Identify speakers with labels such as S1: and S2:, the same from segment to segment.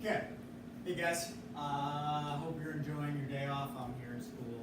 S1: Okay. Hey guys. Hope you're enjoying your day off. I'm here in school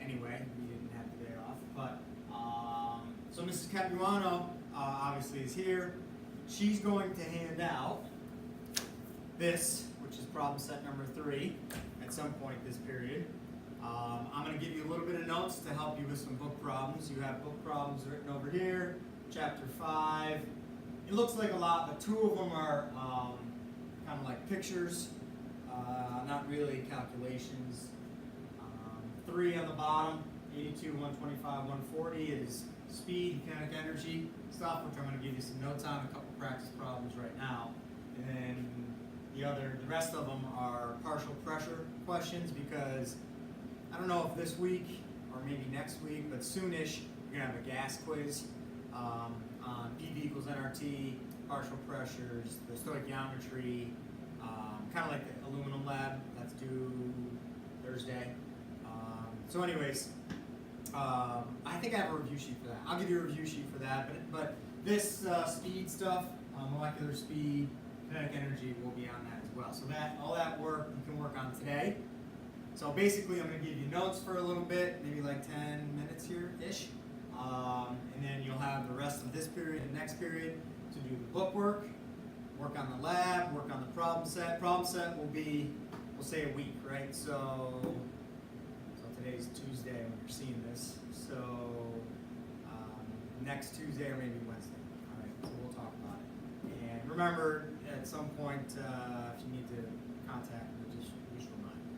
S1: anyway. We didn't have the day off, but so Mrs. Capuano obviously is here. She's going to hand out this, which is problem set number 3, at some point this period. I'm going to give you a little bit of notes to help you with some book problems. You have book problems written over here, chapter 5. It looks like a lot, but 2 of them are kind of like pictures, not really calculations. 3 on the bottom, 82, 125, 140 is speed, kinetic energy stuff, which I'm going to give you some notes on, a couple practice problems right now. And then the rest of them are partial pressure questions, because I don't know if this week or maybe next week, but soonish, you're going to have a gas quiz on PV equals nRT, partial pressures, the stoichiometry, kind of like the aluminum lab, that's due Thursday. So anyways, I think I have a review sheet for that. I'll give you a review sheet for that, but this speed stuff, molecular speed, kinetic energy will be on that as well. So all that work you can work on today. So basically I'm going to give you notes for a little bit, maybe like 10 minutes here-ish. And then you'll have the rest of this period and next period to do the book work on the lab, work on the problem set. Problem set will be, we'll say a week, right? So today's Tuesday when you're seeing this. So next Tuesday or maybe Wednesday. All right, so we'll talk about it. And remember, at some point, if you need to contact me, just remind me.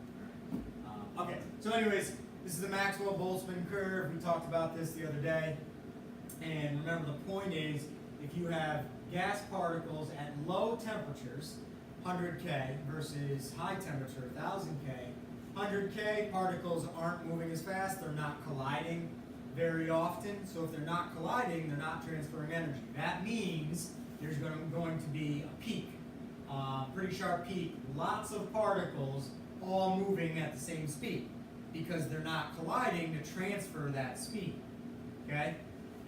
S1: All right. Okay, so anyways, this is the Maxwell-Boltzmann curve. We talked about this the other day. And remember, the point is, if you have gas particles at low temperatures, 100K, versus high temperature, 1000K, 100K particles aren't moving as fast, they're not colliding very often. So if they're not colliding, they're not transferring energy. That means there's going to be a peak, pretty sharp peak, lots of particles all moving at the same speed, because they're not colliding to transfer that speed, okay?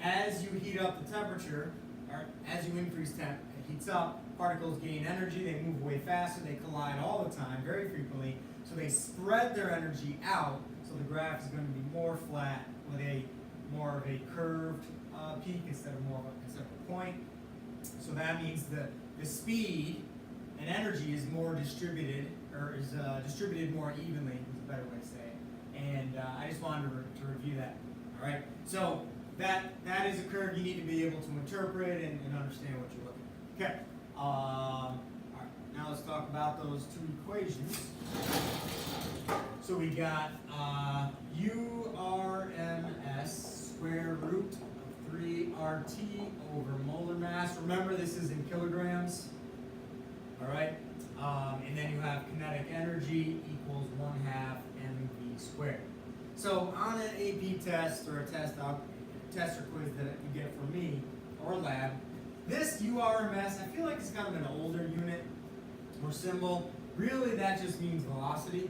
S1: As you heat up the temperature, or as you increase temp, it heats up, particles gain energy, they move way faster, they collide all the time, very frequently, so they spread their energy out, so the graph is going to be more flat with more of a curved peak instead of a point. So that means that the speed and energy is more distributed, or is distributed more evenly, is a better way to say it. And I just wanted to review that. All right. So that is a curve you need to be able to interpret and understand what you're looking at. Okay. All right. Now let's talk about those 2 equations. So we got URMS square root of 3RT over molar mass. Remember, this is in kilograms. All right. And then you have kinetic energy equals 1/2 mv squared. So on an AP test or a test or quiz that you get from me or lab, this URMS, I feel like it's kind of an older unit or symbol. Really, that just means velocity,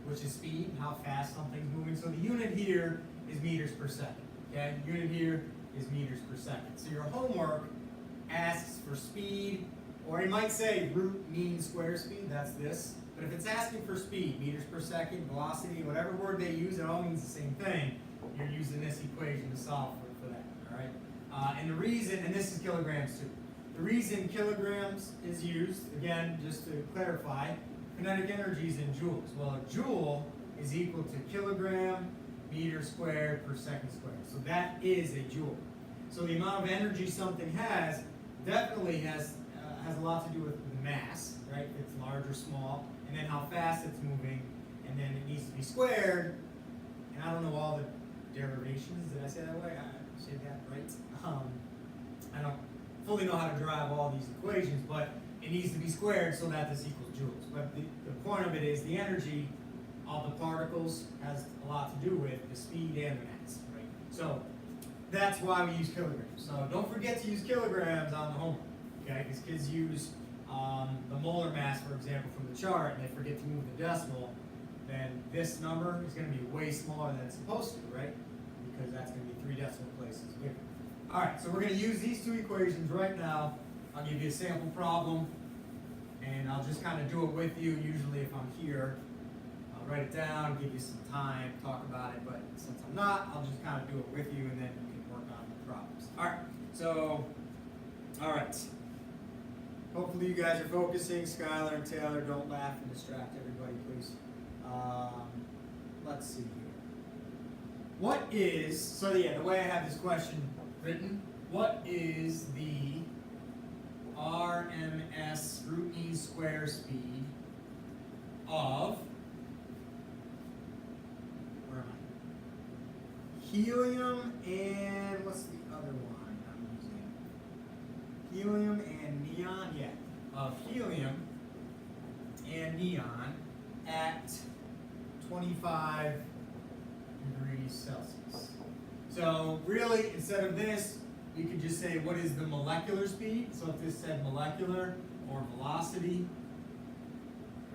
S1: which is speed, how fast something's moving. So the unit here is meters per second. Okay, unit here is meters per second. So your homework asks for speed, or it might say root mean square speed, that's this. But if it's asking for speed, meters per second, velocity, whatever word they use, it all means the same thing. You're using this equation to solve for that, all right? And the reason, and this is kilograms too, the reason kilograms is used, again, just to clarify, kinetic energy is in joules. Well, a joule is equal to kilogram meter squared per second squared. So that is a joule. So the amount of energy something has definitely has a lot to do with the mass, right? If it's large or small, and then how fast it's moving, and then it needs to be squared. And I don't know all the derivations. Did I say that way? I said that right? I don't fully know how to derive all these equations, but it needs to be squared so that this equals joules. But the point of it is the energy of the particles has a lot to do with the speed and the mass, right? So that's why we use kilograms. So don't forget to use kilograms on the homework, okay? Because kids use the molar mass, for example, from the chart, and they forget to move the decimal, then this number is going to be way smaller than it's supposed to, right? Because that's going to be 3 decimal places bigger. All right, so we're going to use these 2 equations right now. I'll give you a sample problem. and I'll just kind of do it with you. Usually if I'm here, I'll write it down, give you some time, talk about it, but since I'm not, I'll just kind of do it with you, and then you can work on the problems. Alright, so, alright. Hopefully you guys are focusing. Skylar and Taylor, don't laugh and distract everybody, please. Let's see here. What is, so yeah, the way I have this question written, what is the RMS root mean square speed of, where am I? Helium and, what's the other one I'm using? Helium and neon, yeah. Of helium and neon at 25 degrees Celsius. So really, instead of this, you could just say, what is the molecular speed? So if this said molecular or velocity,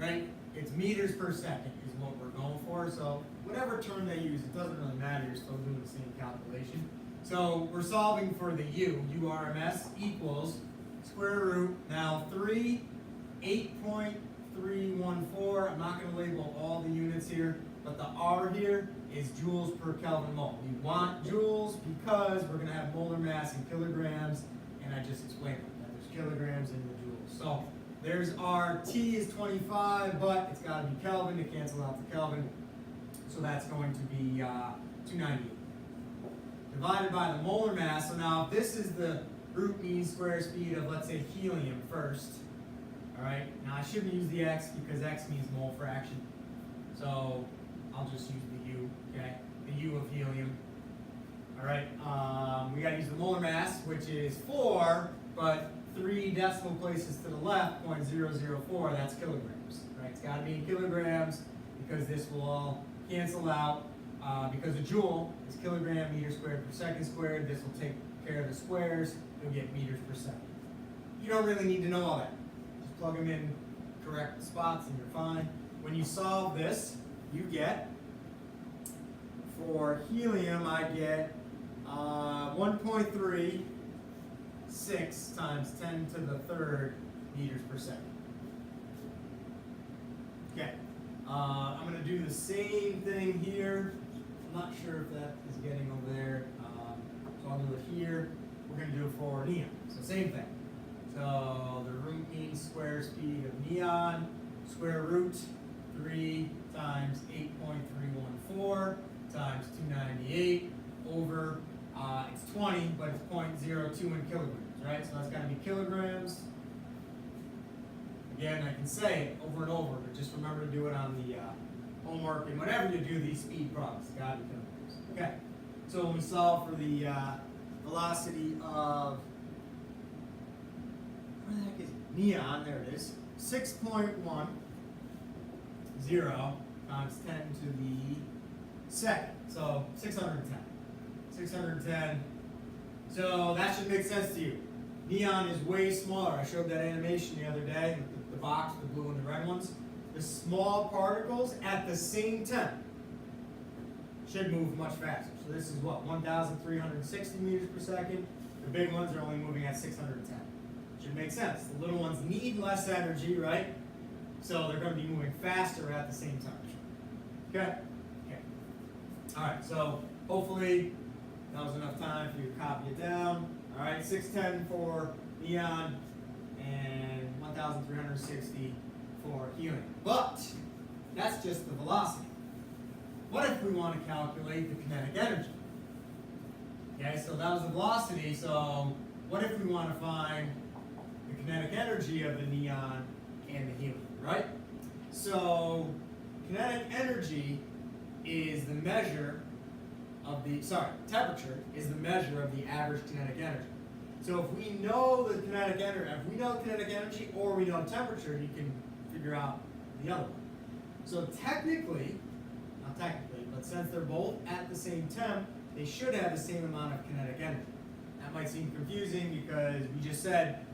S1: right? It's meters per second is what we're going for. So whatever term they use, it doesn't really matter. You're still doing the same calculation. So we're solving for the U. URMS equals square root, now 3, 8.314. I'm not going to label all the units here, but the R here is joules per Kelvin mole. We want joules because we're going to have molar mass in kilograms, and I just explained that there's kilograms in the joules. So there's our T is 25, but it's got to be Kelvin to cancel out the Kelvin. So that's going to be 298. Divided by the molar mass. So now if this is the root mean square speed of, let's say, helium first. All right. Now I shouldn't use the X because X means mole fraction. So I'll just use the U, okay? The U of helium. All right, we gotta use the molar mass, which is 4, but 3 decimal places to the left, 0.004, that's kilograms, right? It's gotta be in kilograms because this will all cancel out. Because a joule is kilogram meter squared per second squared, this will take care of the squares, you'll get meters per second. You don't really need to know all that. Just plug them in correct spots and you're fine. When you solve this, you get, for helium, I get 1.36 times 10 to the third meters per second. Okay, I'm going to do the same thing here. I'm not sure if that is getting over there, so I'll do it here. We're going to do it for neon, so same thing. So the root mean square speed of neon, square root 3 times 8.314 times 298 over, it's 20, but it's 0.02 in kilograms, right? So that's got to be kilograms. Again, I can say it over and over, but just remember to do it on the homework and whenever you do these speed problems, it's got to be kilograms. Okay, so when we solve for the velocity of, where the heck is it? Neon, there it is, 6.10 times 10 to the second, so 610. 610. So that should make sense to you. Neon is way smaller. I showed that animation the other day with the box, the blue and the red ones. The small particles at the same temp should move much faster. So this is what, 1,360 meters per second. The big ones are only moving at 610. Should make sense. The little ones need less energy, right? So they're going to be moving faster at the same temperature. Okay? Okay. All right, so hopefully that was enough time for you to copy it down. All right, 610 for neon and 1,360 for helium. But that's just the velocity. What if we want to calculate the kinetic energy? Okay, so that was the velocity. So what if we want to find the kinetic energy of the neon and the helium, right? So kinetic energy is the measure of the, temperature is the measure of the average kinetic energy. So if we know the kinetic energy, or we know temperature, you can figure out the other one. So technically, not technically, but since they're both at the same temp, they should have the same amount of kinetic energy. That might seem confusing because we just said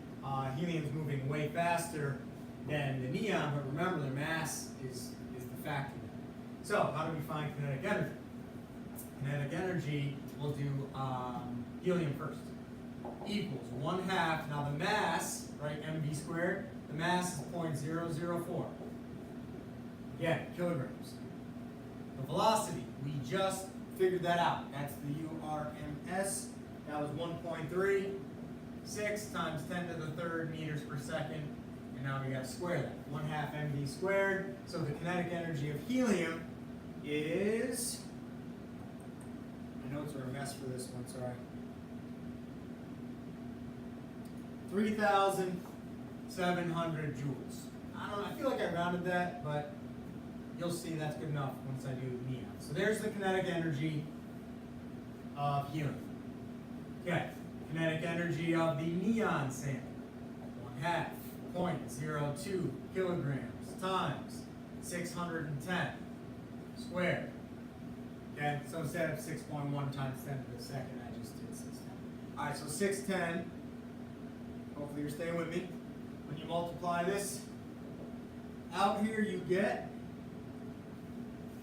S1: helium's moving way faster than the neon, but remember the mass is the factor. So how do we find kinetic energy? Kinetic energy, we'll do helium first. Equals 1/2. Now the mass right? mv squared. The mass is 0.004. Again, kilograms. The velocity, we just figured that out. That's the URMS. That was 1.36 times 10 to the third meters per second. And now we got to square that. 1/2 mv squared. So the kinetic energy of helium is, my notes are a mess for this one, sorry. 3,700 joules. I feel like I rounded that, but you'll see that's good enough once I do neon. So there's the kinetic energy of helium. Okay, kinetic energy of the neon sample. 1/2, 0.02 kilograms times 610 squared. Okay, so instead of 6.1 times 10 to the second, I just did 610. All right, so 610. Hopefully you're staying with me. When you multiply this out here, you get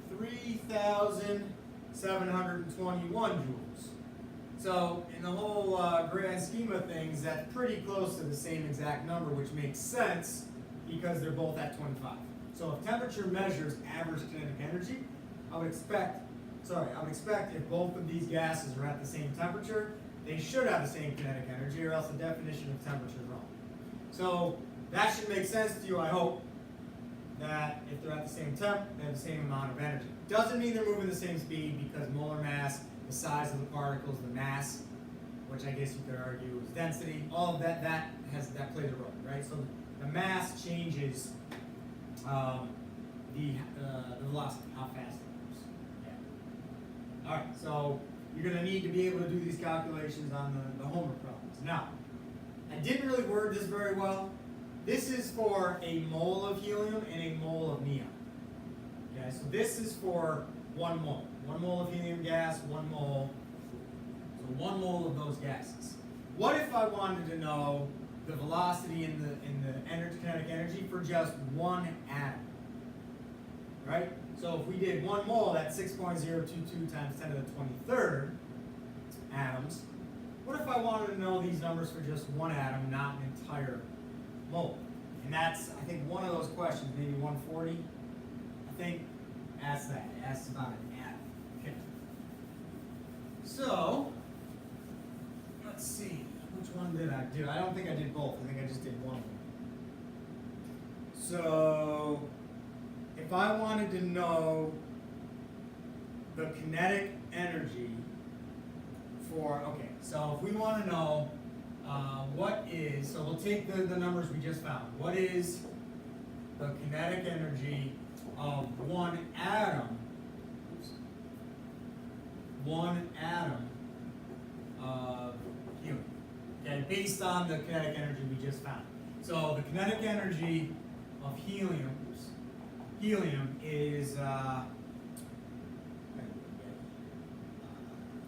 S1: 3,721 joules. So in the whole grand scheme of things, that's pretty close to the same exact number, which makes sense because they're both at 25. So if temperature measures average kinetic energy, I would expect if both of these gases are at the same temperature, they should have the same kinetic energy, or else the definition of temperature is wrong. So that should make sense to you, I hope, that if they're at the same temp, they have the same amount of energy. Doesn't mean they're moving the same speed, because molar mass, the size of the particles, the mass, which I guess you could argue is density, all of that plays a role, right? So the mass changes the velocity, how fast it moves. Yeah. All right, so you're going to need to be able to do these calculations on the homework problems. Now, I didn't really word this very well. This is for a mole of helium and a mole of neon. Okay, so this is for 1 mole. 1 mole of helium gas, 1 mole. So 1 mole of those gases. What if I wanted to know the velocity and the kinetic energy for just 1 atom? Right? So if we did 1 mole, that's 6.022 times 10 to the 23rd atoms. What if I wanted to know these numbers for just 1 atom, not an entire mole? And that's, I think, one of those questions, maybe 140, I think, asks that. It asks about an atom. Okay. So, let's see. Which one did I do? I don't think I did both. I think I just did one. So, if I wanted to know the kinetic energy for, okay, so if we want to know so we'll take the numbers we just found. What is the kinetic energy of 1 atom? One atom of helium. Okay, based on the kinetic energy we just found. So the kinetic energy of helium is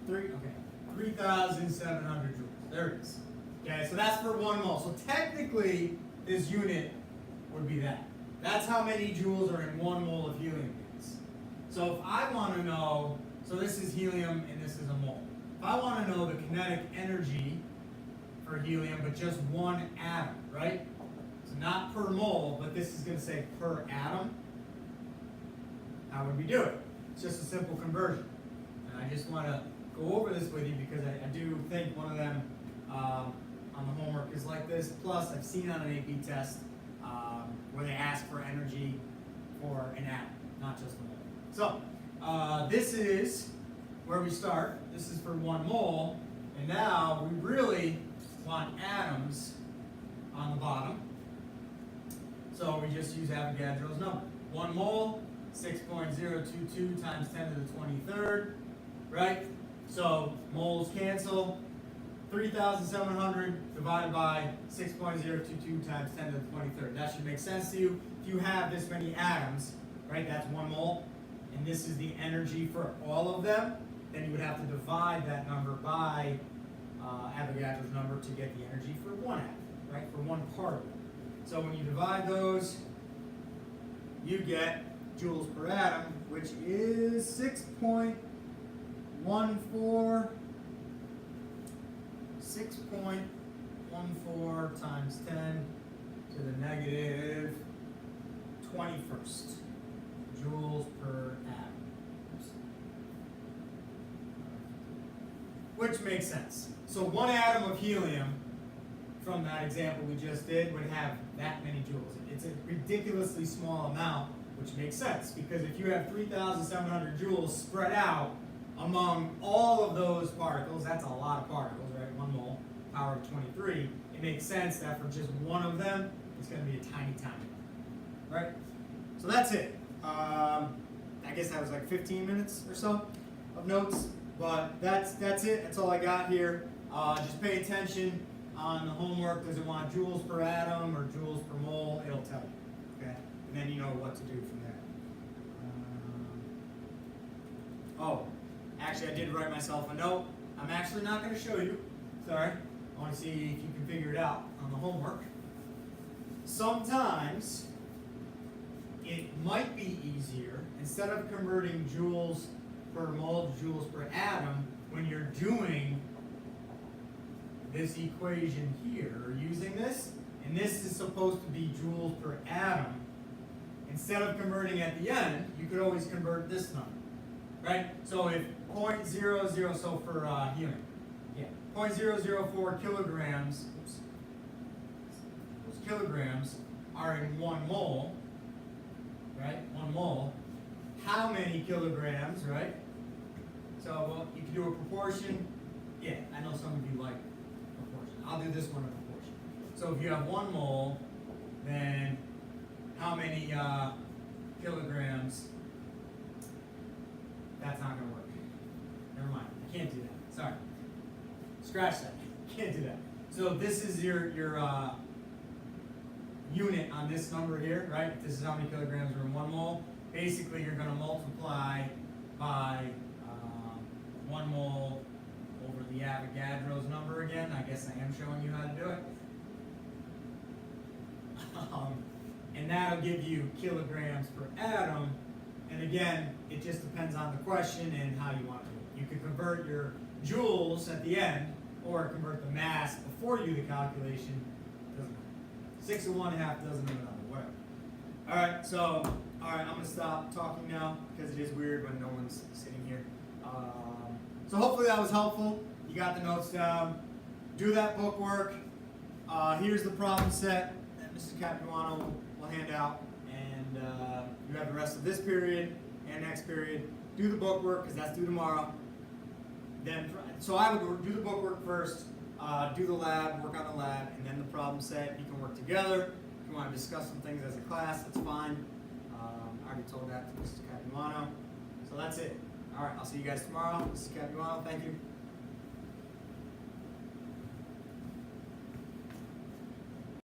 S1: 3,700 joules. There it is. Okay, so that's for 1 mole. So technically, this unit would be that. That's how many joules are in 1 mole of helium gas. So if I want to know, so this is helium and this is a mole. If I want to know the kinetic energy for helium, but just 1 atom, right? So not per mole, but this is going to say per atom. How would we do it? It's just a simple conversion. And I just want to go over this with you because I do think one of them on the homework is like this. Plus, I've seen on an AP test where they ask for energy for an atom, not just a mole. So, this is where we start. This is for 1 mole. And now we really want atoms on the bottom. So we just use Avogadro's number. 1 mole, 6.022 times 10 to the 23rd, right? So moles cancel. 3,700 divided by 6.022 times 10 to the 23rd. That should make sense to you. If you have this many atoms, right, that's 1 mole, and this is the energy for all of them, then you would have to divide that number by Avogadro's number to get the energy for 1 atom, right, for 1 particle. So when you divide those, you get joules per atom, which is 6.14 times 10 to the negative 21st joules per atom. Which makes sense. So one atom of helium from that example we just did would have that many joules. It's a ridiculously small amount, which makes sense because if you have 3,700 joules spread out among all of those particles, that's a lot of particles, right? 1 mole, power of 23. It makes sense that for just one of them, it's going to be a tiny, tiny one, right? So that's it. I guess that was like 15 minutes or so of notes, but that's it. That's all I got here. Just pay attention on the homework. Does it want joules per atom or joules per mole? It'll tell you, okay? And then you know what to do from there. Oh, actually I did write myself a note. I'm actually not going to show you. Sorry. I want to see if you can figure it out on the homework. Sometimes it might be easier, instead of converting joules per mole to joules per atom, when you're doing this equation here, or using this, and this is supposed to be joules per atom, instead of converting at the end, you could always convert this number, right? So if 0.00, so for helium, 0.004 kilograms, those kilograms are in 1 mole, right? 1 mole. How many kilograms, right? So, well, you can do a proportion. Yeah, I know some of you like proportion. I'll do this one in proportion. So if you have 1 mole, then how many kilograms? That's not going to work. Never mind. I can't do that. Sorry. Scratch that. Can't do that. So this is your unit on this number here, right? If this is how many kilograms are in 1 mole. Basically, you're going to multiply by 1 mole over the Avogadro's number again. I guess I am showing you how to do it. And that'll give you kilograms per atom. And again, it just depends on the question and how you want to do it. You could convert your joules at the end, or convert the mass before you do the calculation. Doesn't matter. 6 of one, half doesn't of another, whatever. Alright, so, I'm going to stop talking now, because it is weird when no one's sitting here. So hopefully that was helpful. You got the notes down. Do that book work. Here's the problem set that Mrs. Capuano will hand out. And you have the rest of this period and next period. Do the book work, because that's due tomorrow. Then, so I would do the book work first, do the lab, work on the lab, and then the problem set. You can work together. If you want to discuss some things as a class, that's fine. I already told that to Mrs. Capuano. So that's it. All right, I'll see you guys tomorrow. Mrs. Capuano, thank you.